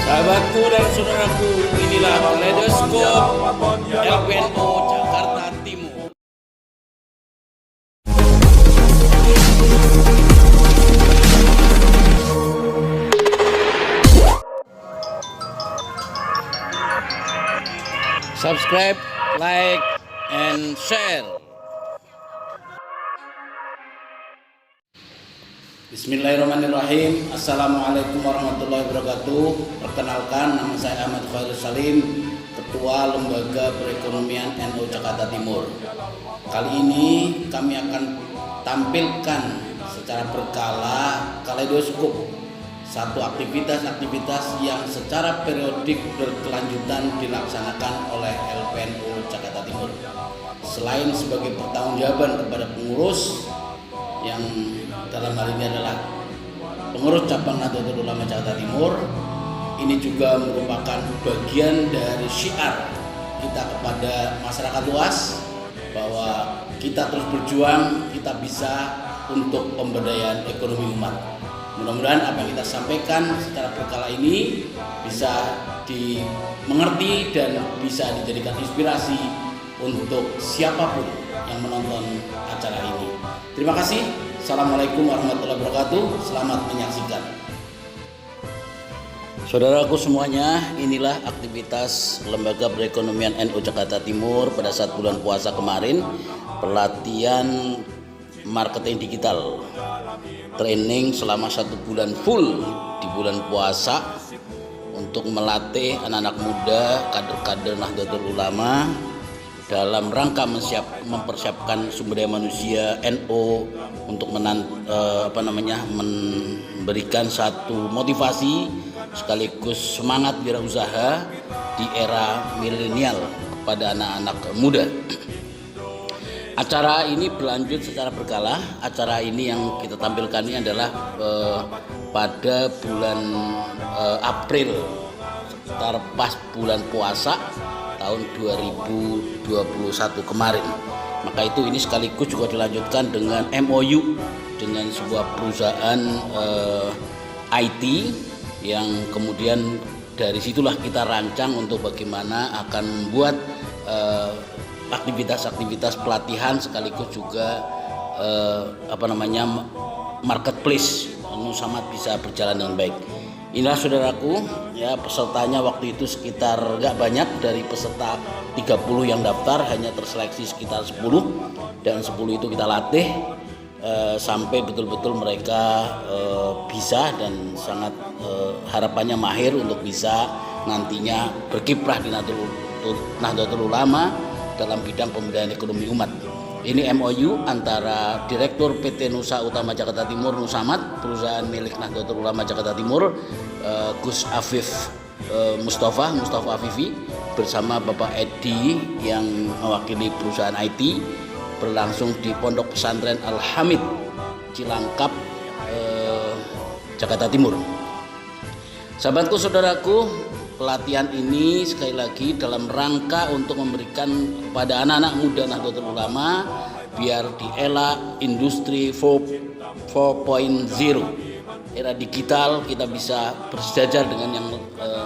Sahabatku dan saudaraku, inilah Kaleidoskop LPNO Jakarta Timur. Subscribe, like, and share. Bismillahirrahmanirrahim. Assalamualaikum warahmatullahi wabarakatuh. Perkenalkan, nama saya Ahmad Khairul Salim, Ketua Lembaga Perekonomian NU Jakarta Timur. Kali ini kami akan tampilkan secara berkala kaleidoskop satu aktivitas-aktivitas yang secara periodik berkelanjutan dilaksanakan oleh LPNU Jakarta Timur. Selain sebagai pertanggungjawaban kepada pengurus yang dalam hal ini adalah pengurus cabang Nahdlatul Ulama Jakarta Timur, ini juga merupakan bagian dari syiar kita kepada masyarakat luas bahwa kita terus berjuang, kita bisa untuk pemberdayaan ekonomi umat. Mudah-mudahan apa yang kita sampaikan secara berkala ini bisa dimengerti dan bisa dijadikan inspirasi untuk siapapun yang menonton acara ini. Terima kasih. Assalamualaikum warahmatullahi wabarakatuh. Selamat menyaksikan. Saudaraku semuanya, inilah aktivitas Lembaga Perekonomian NU Jakarta Timur pada saat bulan puasa kemarin. Pelatihan marketing digital, training selama 1 bulan full di bulan puasa untuk melatih anak-anak muda, kader-kader Nahdlatul Ulama dalam rangka mempersiapkan sumber daya manusia NU untuk memberikan satu motivasi sekaligus semangat wirausaha di era milenial kepada anak-anak muda. Acara ini berlanjut secara berkala. Acara ini yang kita tampilkan ini adalah pada bulan April, sekitar pas bulan puasa tahun 2021 kemarin. Maka itu ini sekaligus juga dilanjutkan dengan MOU dengan sebuah perusahaan IT yang kemudian dari situlah kita rancang untuk bagaimana akan membuat aktivitas-aktivitas pelatihan sekaligus juga marketplace Nusamat bisa berjalan dengan baik. Inilah saudaraku, ya, pesertanya waktu itu sekitar nggak banyak, dari peserta 30 yang daftar hanya terseleksi sekitar 10, dan 10 itu kita latih sampai betul-betul mereka bisa dan sangat harapannya mahir untuk bisa nantinya berkiprah di Nahdlatul Ulama dalam bidang pemberdayaan ekonomi umat. Ini MOU antara Direktur PT Nusa Utama Jakarta Timur Nusamat, perusahaan milik Nahdlatul Ulama Jakarta Timur, Gus Afif Mustafa Afifi, bersama Bapak Edi yang mewakili perusahaan IT, berlangsung di Pondok Pesantren Al-Hamid, Cilangkap, Jakarta Timur. Sahabatku, saudaraku, pelatihan ini sekali lagi dalam rangka untuk memberikan kepada anak-anak muda Nahdlatul Ulama biar di era industri 4.0, era digital, kita bisa bersejajar dengan yang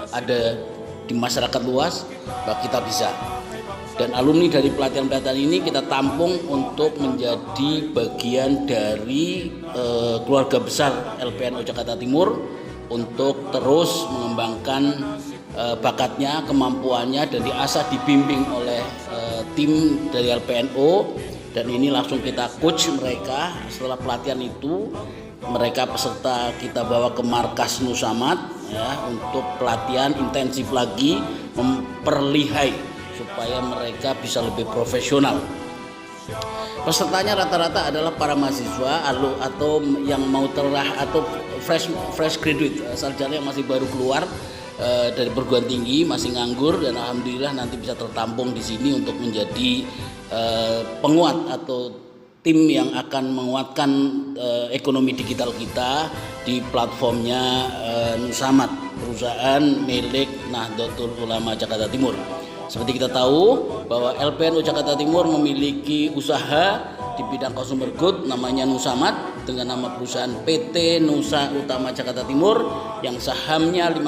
ada di masyarakat luas, bahwa kita bisa. Dan alumni dari pelatihan-pelatihan ini kita tampung untuk menjadi bagian dari keluarga besar LPNU Jakarta Timur untuk terus mengembangkan bakatnya, kemampuannya, dan diasah dibimbing oleh tim dari LPNU. Dan ini langsung kita coach mereka. Setelah pelatihan itu mereka peserta kita bawa ke markas Nusamat, ya, untuk pelatihan intensif lagi, memperlihai supaya mereka bisa lebih profesional. Pesertanya rata-rata adalah para mahasiswa atau yang mau atau fresh graduate, sarjana yang masih baru keluar dari perguruan tinggi, masih nganggur, dan alhamdulillah nanti bisa tertampung di sini untuk menjadi penguat atau tim yang akan menguatkan ekonomi digital kita di platformnya Nusamat, perusahaan milik Nahdlatul Ulama Jakarta Timur. Seperti kita tahu bahwa LPNU Jakarta Timur memiliki usaha di di bidang consumer good namanya Nusamat dengan nama perusahaan PT Nusa Utama Jakarta Timur yang sahamnya 51%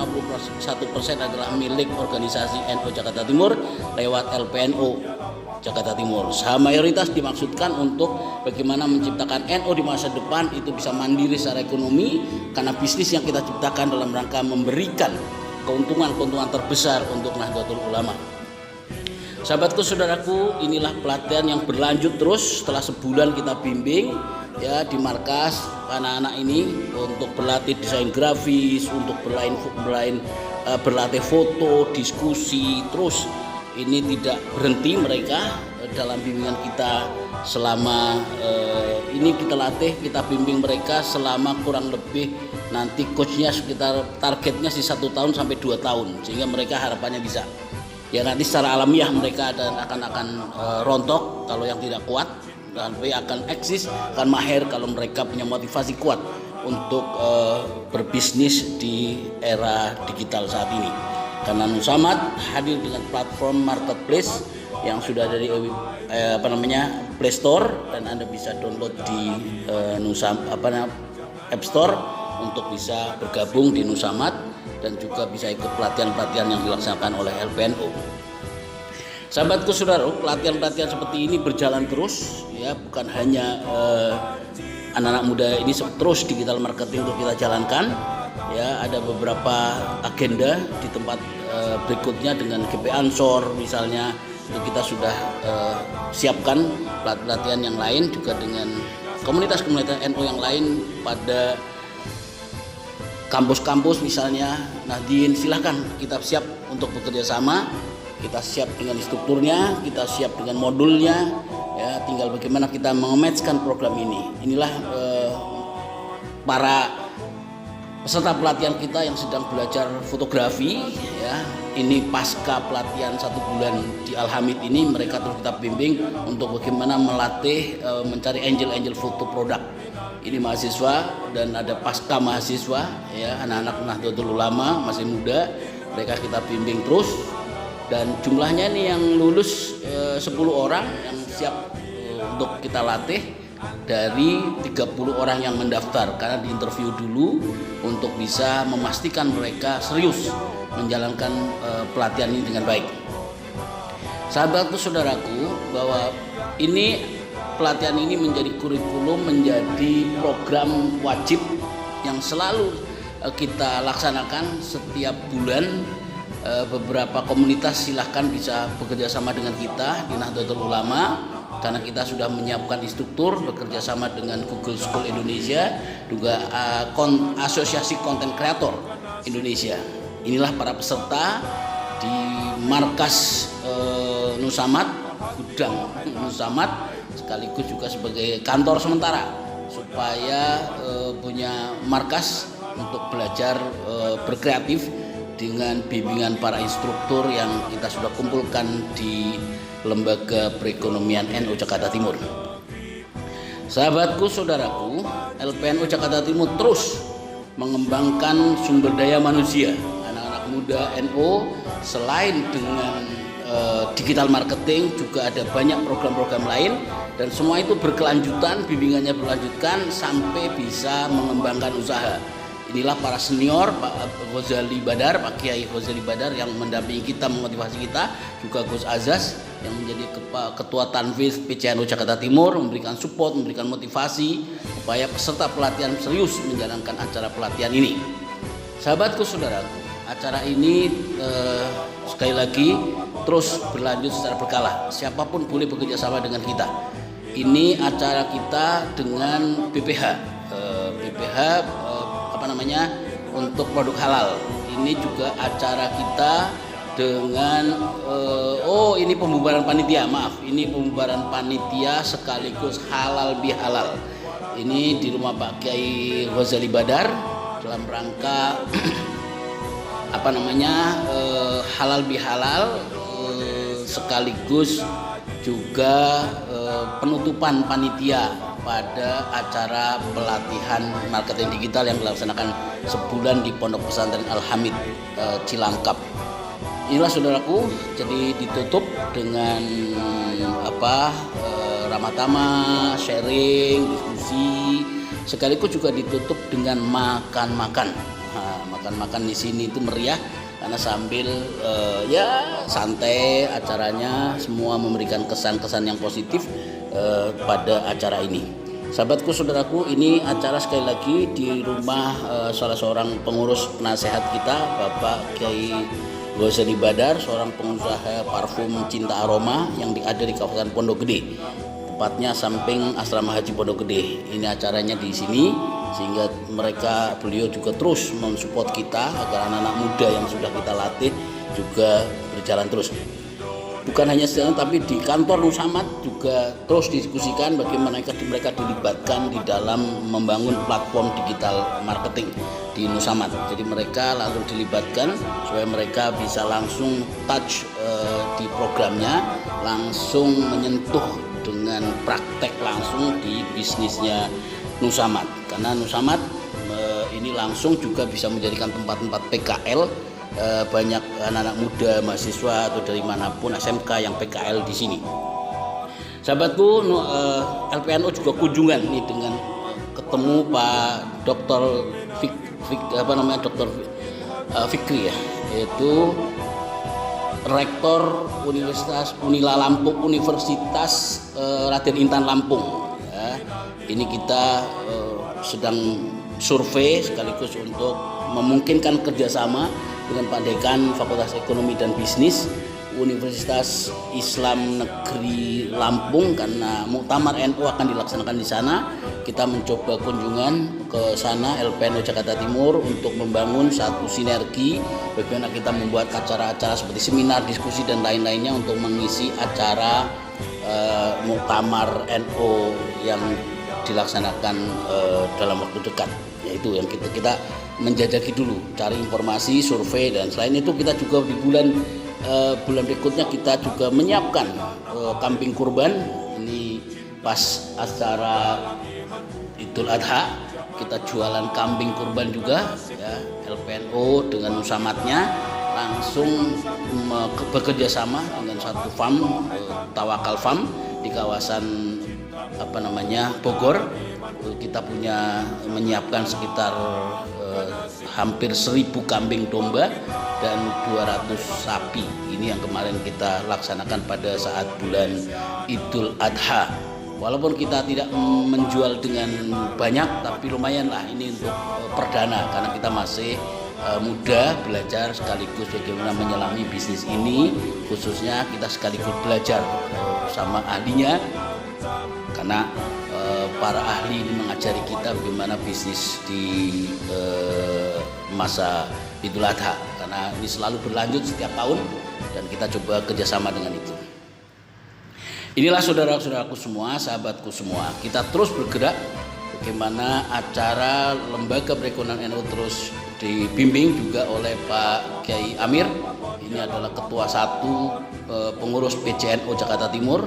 adalah milik organisasi NU Jakarta Timur lewat LPNU Jakarta Timur. Saham mayoritas dimaksudkan untuk bagaimana menciptakan NU di masa depan itu bisa mandiri secara ekonomi karena bisnis yang kita ciptakan dalam rangka memberikan keuntungan terbesar untuk Nahdlatul Ulama. Sahabatku, saudaraku, inilah pelatihan yang berlanjut terus setelah sebulan kita bimbing ya di markas anak-anak ini untuk berlatih desain grafis, untuk berlatih foto, diskusi. Terus ini tidak berhenti mereka dalam bimbingan kita selama ini kita latih, kita bimbing mereka selama kurang lebih nanti coachnya sekitar targetnya sih 1 tahun sampai 2 tahun sehingga mereka harapannya bisa. Ya nanti secara alamiah mereka akan rontok kalau yang tidak kuat, tapi akan eksis, akan mahir kalau mereka punya motivasi kuat untuk berbisnis di era digital saat ini. Karena Nusamat hadir dengan platform marketplace yang sudah dari Play Store dan Anda bisa download di App Store untuk bisa bergabung di Nusamat dan juga bisa ikut pelatihan-pelatihan yang dilaksanakan oleh LPNU. Sahabatku, saudara, pelatihan-pelatihan seperti ini berjalan terus ya, bukan hanya anak-anak muda ini terus digital marketing untuk kita jalankan ya, ada beberapa agenda di tempat berikutnya dengan GP Ansor misalnya, itu kita sudah siapkan pelatihan yang lain juga dengan komunitas-komunitas NU yang lain pada kampus-kampus misalnya. Nahdien, silahkan, kita siap untuk bekerja sama, kita siap dengan strukturnya, kita siap dengan modulnya ya, tinggal bagaimana kita mengematchkan program ini. Inilah para peserta pelatihan kita yang sedang belajar fotografi ya. Ini pasca pelatihan 1 bulan di Al-Hamid ini, mereka terus kita bimbing untuk bagaimana melatih mencari angel foto produk. Ini mahasiswa dan ada pasca mahasiswa ya, anak-anak Nahdlatul Ulama masih muda, mereka kita bimbing terus dan jumlahnya nih yang lulus 10 orang yang siap untuk kita latih dari 30 orang yang mendaftar karena diinterview dulu untuk bisa memastikan mereka serius menjalankan pelatihan ini dengan baik. Sahabatku, saudaraku, bahwa ini pelatihan ini menjadi kurikulum, menjadi program wajib yang selalu kita laksanakan setiap bulan. Beberapa komunitas silahkan bisa bekerja sama dengan kita di Nahdlatul Ulama karena kita sudah menyiapkan instruktur bekerja sama dengan Google School Indonesia, juga Asosiasi Konten Kreator Indonesia. Inilah para peserta di markas Nusamat, gudang Nusamat, sekaligus juga sebagai kantor sementara supaya punya markas untuk belajar berkreatif dengan bimbingan para instruktur yang kita sudah kumpulkan di Lembaga Perekonomian NU Jakarta Timur. Sahabatku, saudaraku, LPNU Jakarta Timur terus mengembangkan sumber daya manusia anak-anak muda NU. Selain dengan digital marketing, juga ada banyak program-program lain dan semua itu berkelanjutan, bimbingannya berlanjutkan sampai bisa mengembangkan usaha. Inilah para senior, Pak Ghazali Badar, Pak Kiai Ghazali Badar yang mendampingi kita, memotivasi kita, juga Gus Azaz yang menjadi Ketua Tanfiz PCNU Jakarta Timur, memberikan support, memberikan motivasi supaya peserta pelatihan serius menjalankan acara pelatihan ini. Sahabatku, saudaraku, acara ini sekali lagi terus berlanjut secara berkala. Siapapun boleh bekerja sama dengan kita. Ini acara kita dengan BPH untuk produk halal. Ini juga acara kita dengan ini pembubaran panitia, ini pembubaran panitia sekaligus halal bihalal. Ini di rumah Pak Kiai Ghazali Badar dalam rangka halal bihalal sekaligus juga penutupan panitia pada acara pelatihan marketing digital yang dilaksanakan sebulan di Pondok Pesantren Al-Hamid Cilangkap. Inilah, saudaraku, jadi ditutup dengan ramah tamah, sharing, diskusi, sekaligus juga ditutup dengan makan-makan. Nah, makan-makan di sini itu meriah karena sambil ya santai acaranya, semua memberikan kesan-kesan yang positif pada acara ini. Sahabatku, saudaraku, ini acara sekali lagi di rumah salah seorang pengurus penasehat kita, Bapak Kiai Ghazali Badar, seorang pengusaha parfum Cinta Aroma yang ada di kawasan Pondok Gede, tepatnya samping Asrama Haji Pondok Gede. Ini acaranya di sini, sehingga beliau juga terus mensupport kita agar anak-anak muda yang sudah kita latih juga berjalan terus. Bukan hanya sedang, tapi di kantor Nusamat juga terus didiskusikan bagaimana mereka dilibatkan di dalam membangun platform digital marketing di Nusamat. Jadi mereka langsung dilibatkan supaya mereka bisa langsung touch di programnya, langsung menyentuh dengan praktek langsung di bisnisnya Nusamat. Karena Nusamat ini langsung juga bisa menjadikan tempat-tempat PKL. Banyak anak-anak muda, mahasiswa atau dari manapun SMK yang PKL di sini. Sahabatku, LPNU juga kunjungan nih dengan ketemu Pak Dr. Dr. Fikri ya, yaitu Rektor Universitas Raden Intan Lampung. Ya. Ini kita sedang survei sekaligus untuk memungkinkan kerjasama dengan Pak Dekan Fakultas Ekonomi dan Bisnis Universitas Islam Negeri Lampung, karena Muktamar NU akan dilaksanakan di sana. Kita mencoba kunjungan ke sana LPNU Jakarta Timur untuk membangun satu sinergi bagaimana kita membuat acara-acara seperti seminar, diskusi dan lain-lainnya untuk mengisi acara Muktamar NU yang dilaksanakan dalam waktu dekat. Yaitu yang kita menjajaki dulu, cari informasi, survei, dan selain itu kita juga di bulan berikutnya kita juga menyiapkan kambing kurban. Ini pas acara Idul Adha kita jualan kambing kurban juga ya. LPNU dengan Nusamatnya langsung bekerja sama dengan satu farm, Tawakal Farm di kawasan Bogor. Kita menyiapkan sekitar hampir 1000 kambing domba dan 200 sapi. Ini yang kemarin kita laksanakan pada saat bulan Idul Adha. Walaupun kita tidak menjual dengan banyak, tapi lumayan lah ini untuk perdana karena kita masih muda, belajar sekaligus bagaimana menyelami bisnis ini. Khususnya kita sekaligus belajar sama ahlinya, karena para ahli ini mengajari kita bagaimana bisnis di masa Idul Adha, karena ini selalu berlanjut setiap tahun dan kita coba kerjasama dengan itu. Inilah saudara-saudaraku semua, sahabatku semua, kita terus bergerak bagaimana acara Lembaga Perekonomian NU terus dibimbing juga oleh Pak Kiai Amir. Ini adalah ketua 1 pengurus PCNU Jakarta Timur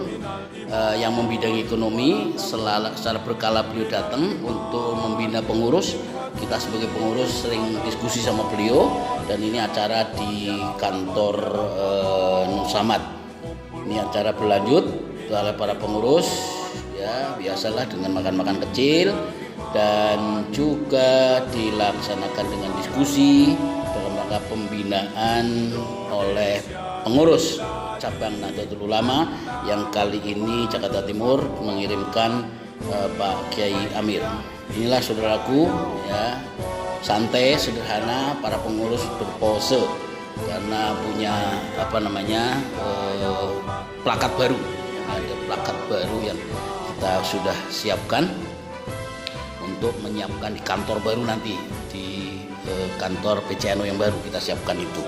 yang membidangi ekonomi. Secara berkala beliau datang untuk membina pengurus. Kita sebagai pengurus sering diskusi sama beliau, dan ini acara di kantor Nusamat. Ini acara berlanjut oleh para pengurus ya, biasalah dengan makan-makan kecil, dan juga dilaksanakan dengan diskusi dalam rangka pembinaan oleh pengurus cabang Nahdlatul Ulama yang kali ini Jakarta Timur mengirimkan Pak Kiai Amir. Inilah saudaraku ya, santai sederhana, para pengurus berpose karena punya plakat baru. Ada plakat baru yang kita sudah siapkan untuk menyiapkan di kantor baru nanti, di kantor PCNU yang baru kita siapkan itu.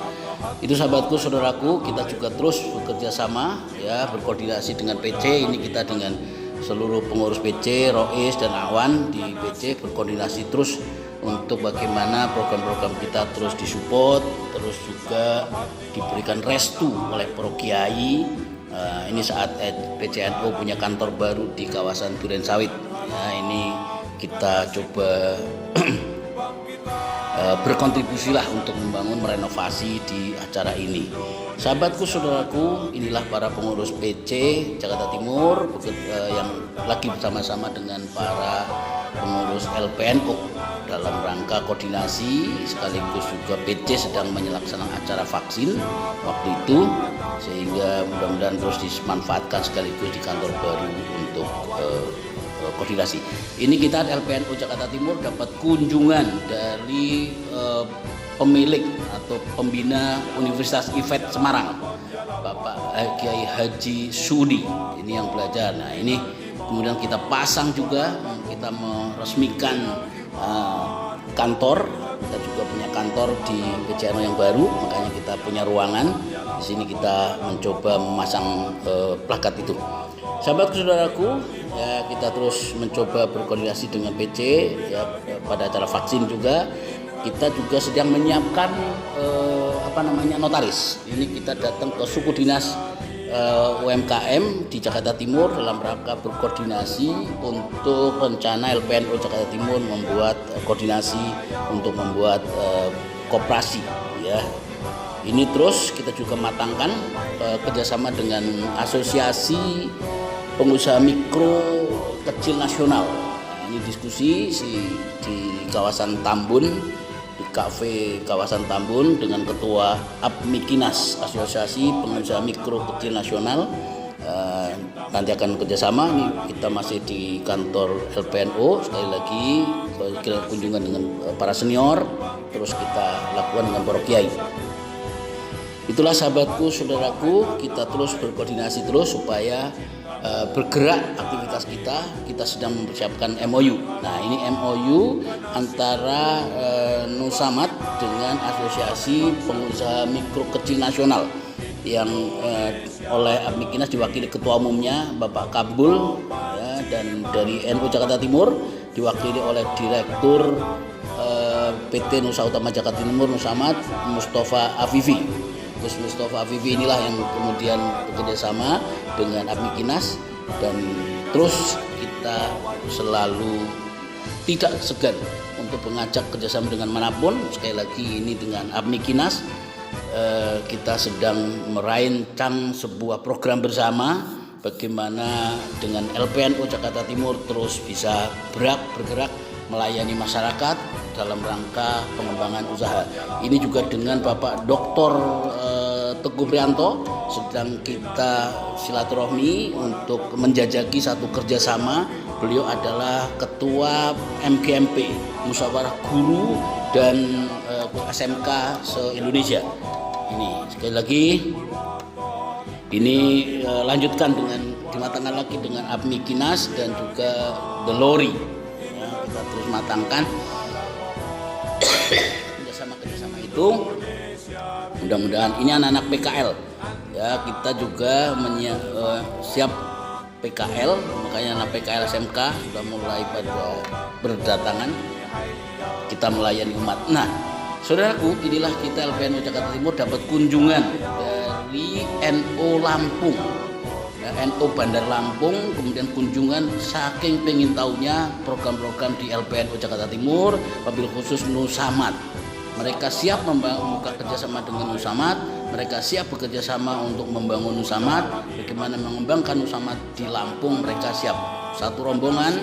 Itu sahabatku, saudaraku, kita juga terus bekerja sama ya, berkoordinasi dengan PC. Ini kita dengan seluruh pengurus PC, Rois dan Awan di PC berkoordinasi terus untuk bagaimana program-program kita terus disupport, terus juga diberikan restu oleh para kiai. Ini saat PCNU punya kantor baru di kawasan Duren Sawit. Ya, ini kita coba berkontribusilah untuk membangun renovasi di acara ini. Sahabatku, saudaraku, inilah para pengurus PC Jakarta Timur yang lagi bersama-sama dengan para pengurus LPNU dalam rangka koordinasi, sekaligus juga PC sedang menyelaksanakan acara vaksin waktu itu, sehingga mudah-mudahan terus dimanfaatkan sekaligus di kantor baru untuk koordinasi. Ini kita LPNU Jakarta Timur dapat kunjungan dari pemilik atau pembina Universitas IFET Semarang, Bapak Kiai Haji Sudi, ini yang belajar. Nah, ini kemudian kita pasang juga, kita meresmikan kantor. Kita juga punya kantor di PCNO yang baru, makanya kita punya ruangan. Di sini kita mencoba memasang plakat itu. Sahabatku, saudaraku, ya, kita terus mencoba berkoordinasi dengan PC ya, pada acara vaksin juga. Kita juga sedang menyiapkan notaris. Ini kita datang ke suku dinas UMKM di Jakarta Timur dalam rangka berkoordinasi untuk rencana LPNU Jakarta Timur membuat koordinasi untuk membuat koperasi ya. Ini terus kita juga matangkan kerjasama dengan asosiasi pengusaha mikro kecil nasional. Ini diskusi di kawasan Tambun, di kafe kawasan Tambun dengan ketua APMIKINAS, Asosiasi Pengusaha Mikro Kecil Nasional. Nanti akan kerjasama. Ini kita masih di kantor LPNU, sekali lagi kunjungan dengan para senior, terus kita lakukan dengan para kiai. Itulah sahabatku, saudaraku, kita terus berkoordinasi terus supaya bergerak aktivitas kita sedang mempersiapkan MOU. Nah, ini MOU antara Nusamat dengan Asosiasi Pengusaha Mikro Kecil Nasional yang oleh APMIKINAS diwakili ketua umumnya Bapak Kabul ya, dan dari NU Jakarta Timur diwakili oleh Direktur PT Nusa Utama Jakarta Timur Nusamat Mustafa Afifi. Gus Mustafa Afifi inilah yang kemudian bekerjasama dengan APMIKINAS, dan terus kita selalu tidak segan untuk mengajak kerjasama dengan manapun. Sekali lagi ini dengan APMIKINAS kita sedang merancang sebuah program bersama bagaimana dengan LPNU Jakarta Timur terus bisa bergerak melayani masyarakat dalam rangka pengembangan usaha. Ini juga dengan Bapak Dr. Teguh Prianto sedang kita silaturahmi untuk menjajaki satu kerjasama. Beliau adalah Ketua MGMP, Musyawarah Guru dan SMK se-Indonesia. Ini sekali lagi ini lanjutkan dengan dimatangkan lagi dengan APMIKINAS dan juga The Lori. Ya, kita terus matangkan kerjasama itu. Mudah-mudahan ini anak-anak PKL ya, kita juga siap PKL, makanya anak PKL SMK sudah mulai pada berdatangan kita melayani umat. Nah, saudaraku, inilah kita LPNU Jakarta Timur dapat kunjungan dari NU Lampung ya, NU Bandar Lampung, kemudian kunjungan saking pengen tahunya program-program di LPNU Jakarta Timur, wabil khusus Nusamat. Mereka siap membuka kerjasama dengan Nusamat, mereka siap bekerja sama untuk membangun Nusamat. Bagaimana mengembangkan Nusamat di Lampung, mereka siap. Satu rombongan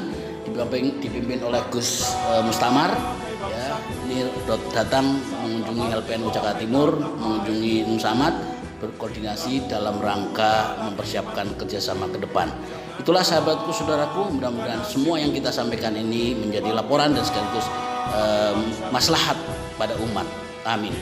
dipimpin oleh Gus Mustamar, ya, ini datang mengunjungi LPNU Jakarta Timur, mengunjungi Nusamat, berkoordinasi dalam rangka mempersiapkan kerjasama ke depan. Itulah sahabatku, saudaraku, mudah-mudahan semua yang kita sampaikan ini menjadi laporan dan sekaligus maslahat pada umat. Amin.